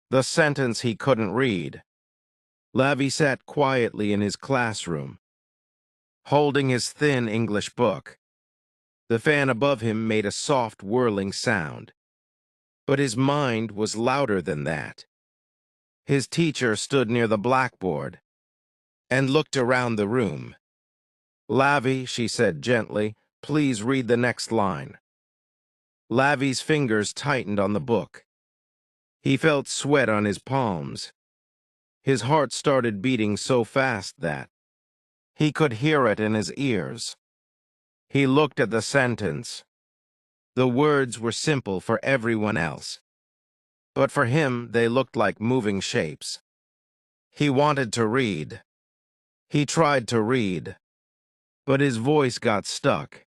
The sentence he couldn't read. Levi sat quietly in his classroom, holding his thin English book. The fan above him made a soft whirling sound, but his mind was louder than that. His teacher stood near the blackboard and looked around the room. "Levi," she said gently, "please read the next line." Levi's fingers tightened on the book. He felt sweat on his palms. His heart started beating so fast that he could hear it in his ears. He looked at the sentence. The words were simple for everyone else, but for him they looked like moving shapes. He wanted to read. He tried to read, but his voice got stuck.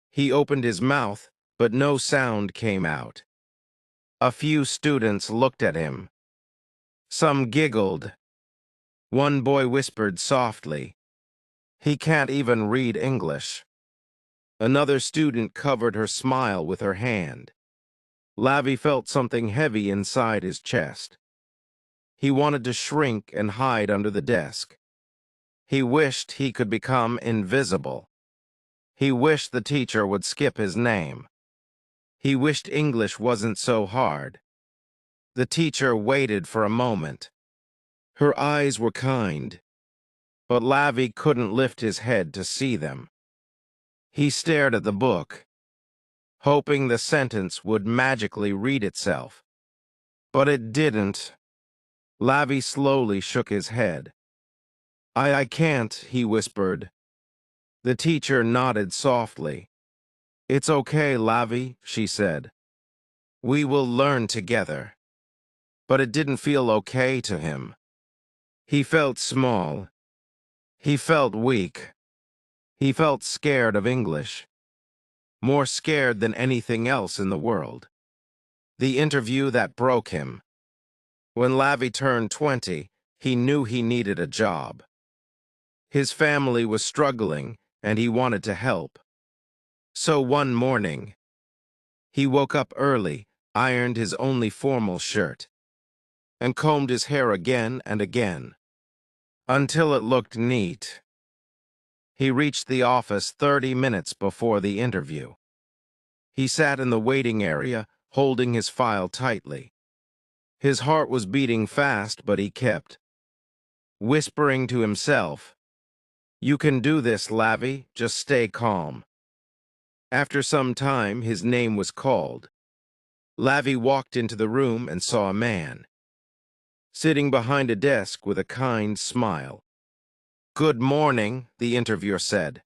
He opened his mouth, but no sound came out. A few students looked at him. Some giggled. One boy whispered softly, "He can't even read English." Another student covered her smile with her hand. Levi felt something heavy inside his chest. He wanted to shrink and hide under the desk. He wished he could become invisible. He wished the teacher would skip his name. He wished English wasn't so hard. The teacher waited for a moment. Her eyes were kind, but Levi couldn't lift his head to see them. He stared at the book, hoping the sentence would magically read itself. But it didn't. Levi slowly shook his head. I can't," he whispered. The teacher nodded softly. "It's okay, Levi," she said. "We will learn together." But it didn't feel okay to him. He felt small. He felt weak. He felt scared of English. More scared than anything else in the world. The interview that broke him. When Levi turned 20, he knew he needed a job. His family was struggling, and he wanted to help. So one morning, he woke up early, ironed his only formal shirt, and combed his hair again and again, until it looked neat. He reached the office 30 minutes before the interview. He sat in the waiting area, holding his file tightly. His heart was beating fast, but he kept whispering to himself, "You can do this, Levi, just stay calm." After some time, his name was called. Levi walked into the room and saw a man sitting behind a desk with a kind smile. "Good morning," the interviewer said.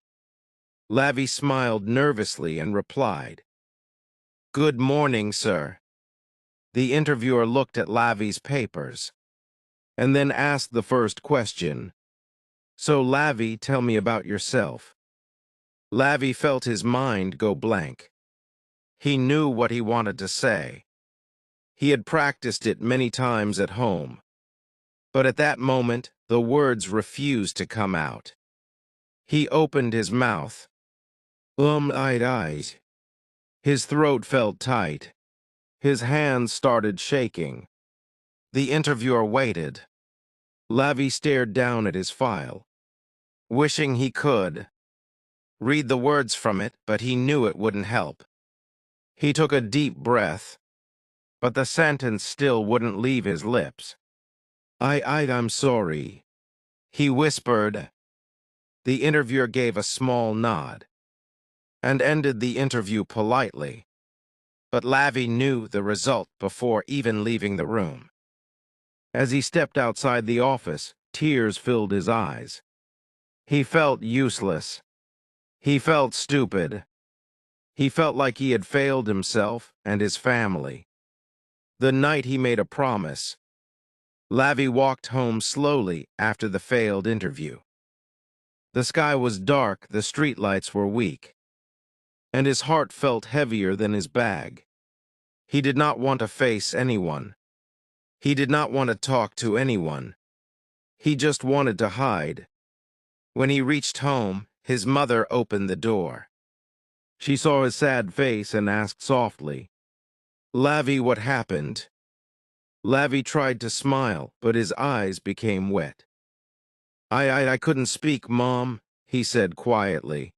Levi smiled nervously and replied, "Good morning, sir." The interviewer looked at Levi's papers and then asked the first question. "So, Levi, tell me about yourself." Levi felt his mind go blank. He knew what he wanted to say. He had practiced it many times at home. But at that moment, the words refused to come out. He opened his mouth. Eyes. His throat felt tight. His hands started shaking. The interviewer waited. Levi stared down at his file, wishing he could read the words from it, but he knew it wouldn't help. He took a deep breath, but the sentence still wouldn't leave his lips. I'm sorry," he whispered. The interviewer gave a small nod and ended the interview politely. But Levi knew the result before even leaving the room. As he stepped outside the office, tears filled his eyes. He felt useless. He felt stupid. He felt like he had failed himself and his family. The night he made a promise, Levi walked home slowly after the failed interview. The sky was dark, the streetlights were weak, and his heart felt heavier than his bag. He did not want to face anyone. He did not want to talk to anyone. He just wanted to hide. When he reached home, his mother opened the door. She saw his sad face and asked softly, "Levi, what happened?" Levi tried to smile, but his eyes became wet. I couldn't speak, Mom, he said quietly.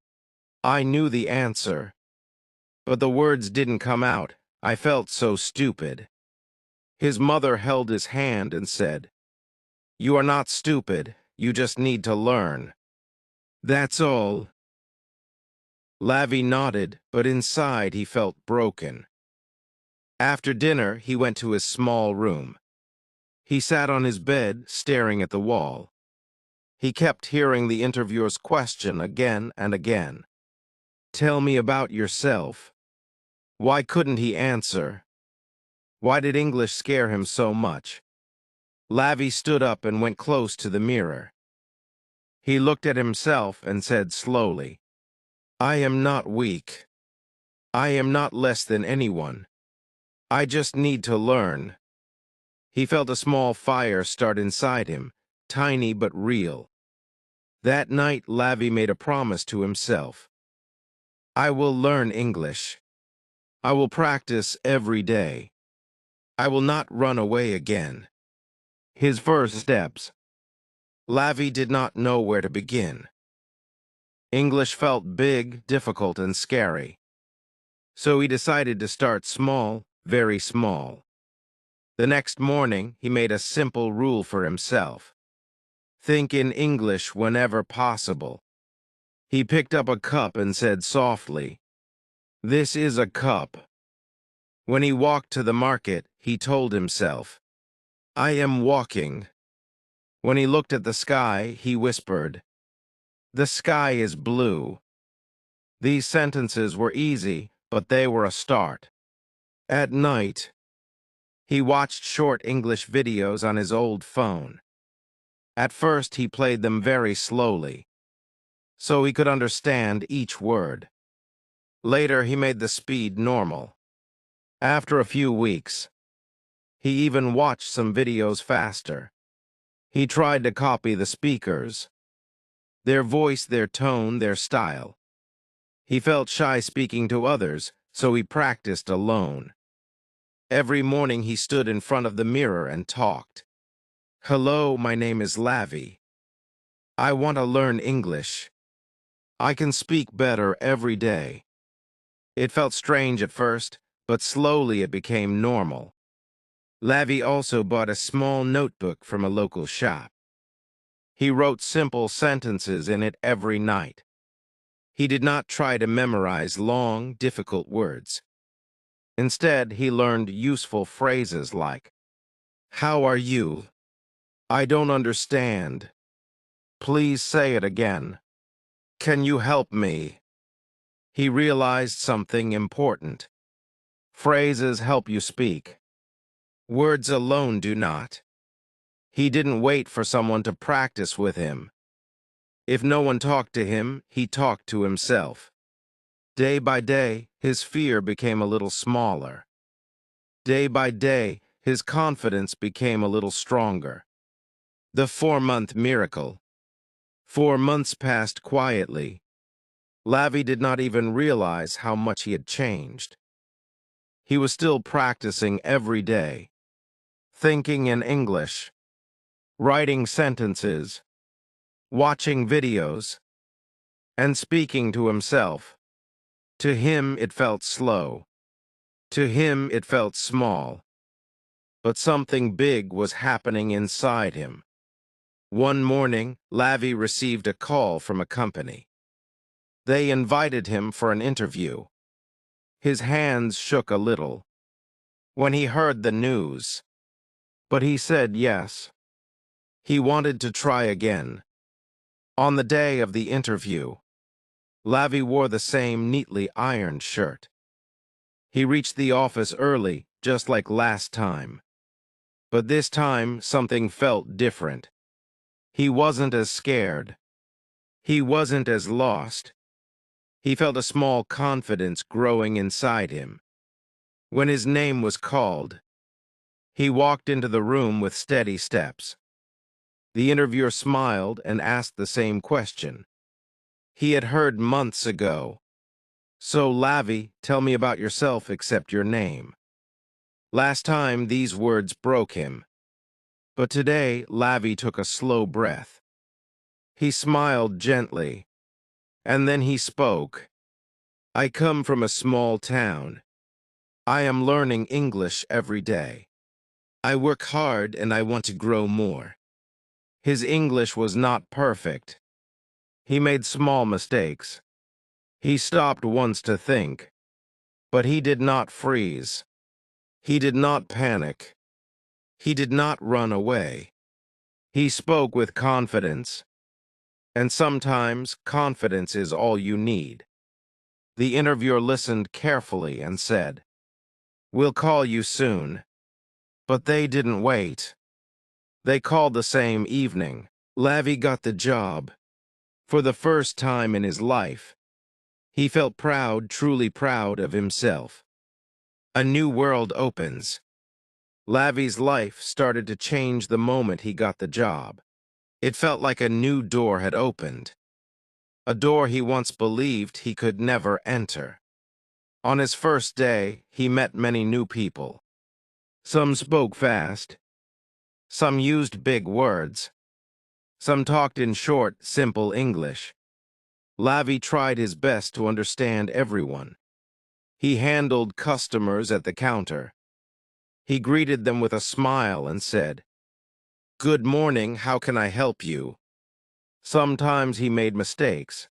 I knew the answer, but the words didn't come out. I felt so stupid. His mother held his hand and said, You are not stupid, you just need to learn. That's all. Levi nodded, but inside he felt broken. After dinner, he went to his small room. He sat on his bed, staring at the wall. He kept hearing the interviewer's question again and again. Tell me about yourself. Why couldn't he answer? Why did English scare him so much? Levi stood up and went close to the mirror. He looked at himself and said slowly, I am not weak. I am not less than anyone. I just need to learn. He felt a small fire start inside him, tiny but real. That night, Levi made a promise to himself. I will learn English. I will practice every day. I will not run away again. His first steps. Levi did not know where to begin. English felt big, difficult, and scary. So he decided to start small, very small. The next morning, he made a simple rule for himself. Think in English whenever possible. He picked up a cup and said softly, This is a cup. When he walked to the market, he told himself, I am walking. When he looked at the sky, he whispered, The sky is blue. These sentences were easy, but they were a start. At night, he watched short English videos on his old phone. At first, he played them very slowly, so he could understand each word. Later, he made the speed normal. After a few weeks, he even watched some videos faster. He tried to copy the speakers, their voice, their tone, their style. He felt shy speaking to others, so he practiced alone. Every morning he stood in front of the mirror and talked. Hello, my name is Levi. I want to learn English. I can speak better every day. It felt strange at first, but slowly it became normal. Levi also bought a small notebook from a local shop. He wrote simple sentences in it every night. He did not try to memorize long, difficult words. Instead, he learned useful phrases like, How are you? I don't understand. Please say it again. Can you help me? He realized something important. Phrases help you speak. Words alone do not. He didn't wait for someone to practice with him. If no one talked to him, he talked to himself. Day by day, his fear became a little smaller. Day by day, his confidence became a little stronger. The 4-month miracle. 4 months passed quietly. Levi did not even realize how much he had changed. He was still practicing every day, thinking in English, writing sentences, watching videos, and speaking to himself. To him, it felt slow. To him, it felt small. But something big was happening inside him. One morning, Levi received a call from a company. They invited him for an interview. His hands shook a little when he heard the news, but he said yes. He wanted to try again. On the day of the interview, Levi wore the same neatly ironed shirt. He reached the office early, just like last time. But this time, something felt different. He wasn't as scared. He wasn't as lost. He felt a small confidence growing inside him. When his name was called, he walked into the room with steady steps. The interviewer smiled and asked the same question. He had heard months ago. So, Levi, tell me about yourself except your name. Last time, these words broke him. But today, Levi took a slow breath. He smiled gently, and then he spoke. I come from a small town. I am learning English every day. I work hard and I want to grow more. His English was not perfect. He made small mistakes. He stopped once to think. But he did not freeze. He did not panic. He did not run away. He spoke with confidence. And sometimes confidence is all you need. The interviewer listened carefully and said, "We'll call you soon." But they didn't wait. They called the same evening. Levi got the job. For the first time in his life, he felt proud, truly proud of himself. A new world opens. Levi's life started to change the moment he got the job. It felt like a new door had opened. A door he once believed he could never enter. On his first day, he met many new people. Some spoke fast. Some used big words. Some talked in short, simple English. Levi tried his best to understand everyone. He handled customers at the counter. He greeted them with a smile and said, "Good morning, how can I help you?" Sometimes he made mistakes.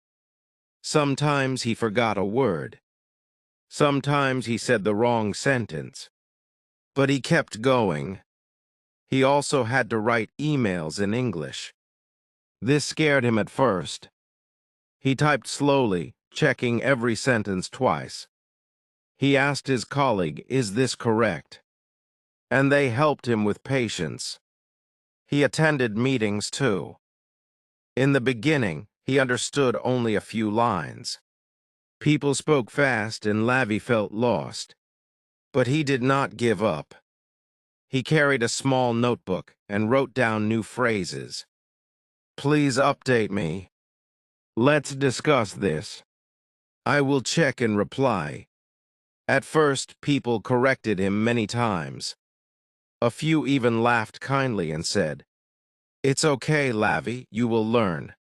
Sometimes he forgot a word. Sometimes he said the wrong sentence. But he kept going. He also had to write emails in English. This scared him at first. He typed slowly, checking every sentence twice. He asked his colleague, "Is this correct?" And they helped him with patience. He attended meetings too. In the beginning, he understood only a few lines. People spoke fast and Levi felt lost. But he did not give up. He carried a small notebook and wrote down new phrases. "Please update me. Let's discuss this. I will check and reply." At first, people corrected him many times. A few even laughed kindly and said, "It's okay, Levi, you will learn."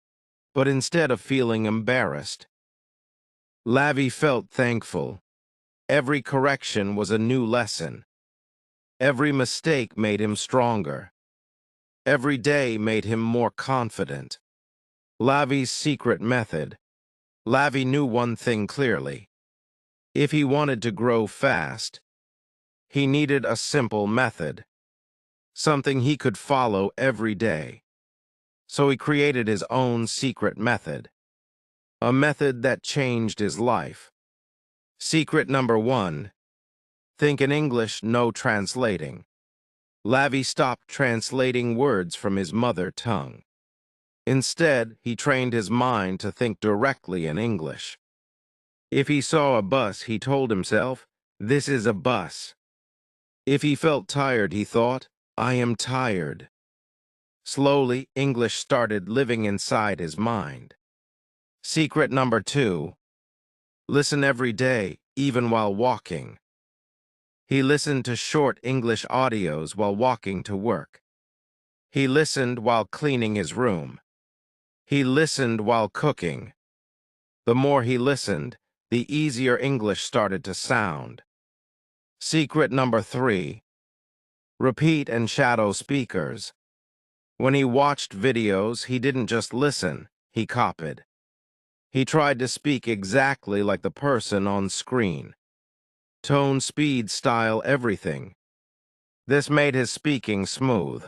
But instead of feeling embarrassed, Levi felt thankful. Every correction was a new lesson. Every mistake made him stronger. Every day made him more confident. Levi's secret method. Levi knew one thing clearly. If he wanted to grow fast, he needed a simple method, something he could follow every day. So he created his own secret method, a method that changed his life. Secret number 1, think in English, no translating. Levi stopped translating words from his mother tongue. Instead, he trained his mind to think directly in English. If he saw a bus, he told himself, "This is a bus." If he felt tired, he thought, "I am tired." Slowly, English started living inside his mind. Secret number 2, listen every day, even while walking. He listened to short English audios while walking to work. He listened while cleaning his room. He listened while cooking. The more he listened, the easier English started to sound. Secret number 3, repeat and shadow speakers. When he watched videos, he didn't just listen, he copied. He tried to speak exactly like the person on screen. Tone, speed, style, everything. This made his speaking smooth.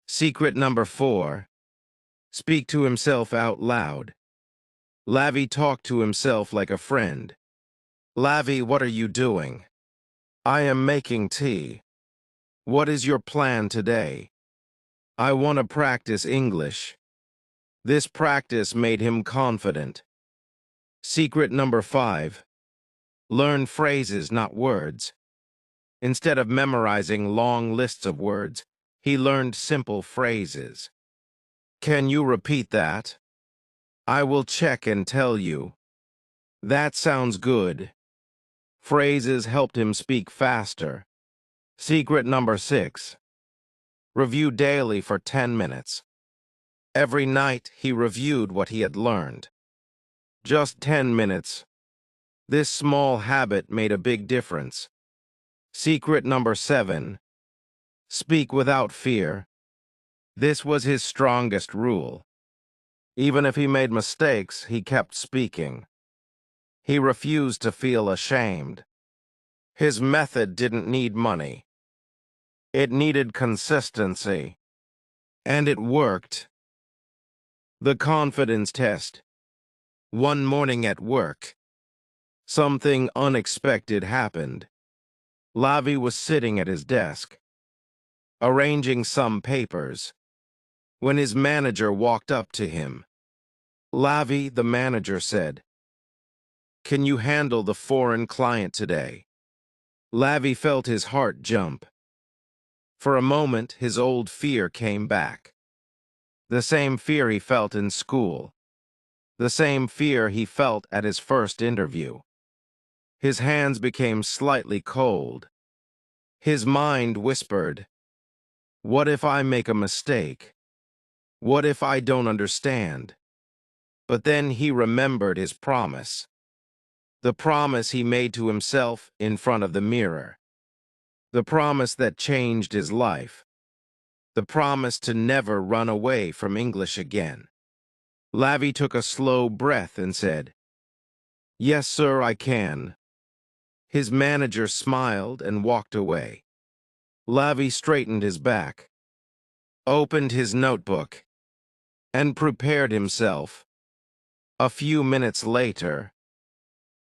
Secret number 4, speak to himself out loud. Levi talked to himself like a friend. "Levi, what are you doing?" "I am making tea." "What is your plan today?" "I want to practice English." This practice made him confident. Secret number 5, learn phrases, not words. Instead of memorizing long lists of words, he learned simple phrases. "Can you repeat that?" "I will check and tell you." "That sounds good." Phrases helped him speak faster. Secret number 6. Review daily for 10 minutes. Every night, he reviewed what he had learned. Just 10 minutes. This small habit made a big difference. Secret number 7. Speak without fear. This was his strongest rule. Even if he made mistakes, he kept speaking. He refused to feel ashamed. His method didn't need money. It needed consistency. And it worked. The confidence test. One morning at work, something unexpected happened. Levi was sitting at his desk, arranging some papers, when his manager walked up to him. Levi, the manager said, "Can you handle the foreign client today?" Levi felt his heart jump. For a moment, his old fear came back. The same fear he felt in school. The same fear he felt at his first interview. His hands became slightly cold. His mind whispered, "What if I make a mistake? What if I don't understand?" But then he remembered his promise. The promise he made to himself in front of the mirror. The promise that changed his life. The promise to never run away from English again. Levi took a slow breath and said, "Yes, sir, I can." His manager smiled and walked away. Levi straightened his back, opened his notebook, and prepared himself. A few minutes later,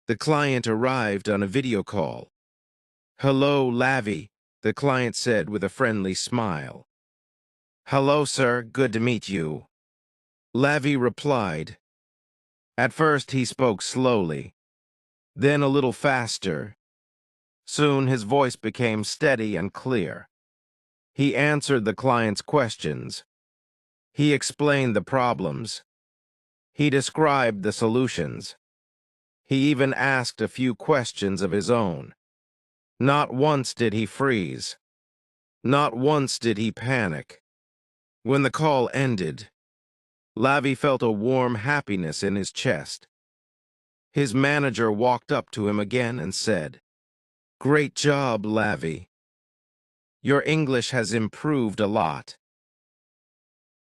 the client arrived on a video call. "Hello, Levi," the client said with a friendly smile. "Hello, sir, good to meet you," Levi replied. At first he spoke slowly, then a little faster. Soon his voice became steady and clear. He answered the client's questions. He explained the problems. He described the solutions. He even asked a few questions of his own. Not once did he freeze. Not once did he panic. When the call ended, Levi felt a warm happiness in his chest. His manager walked up to him again and said, "Great job, Levi. Your English has improved a lot."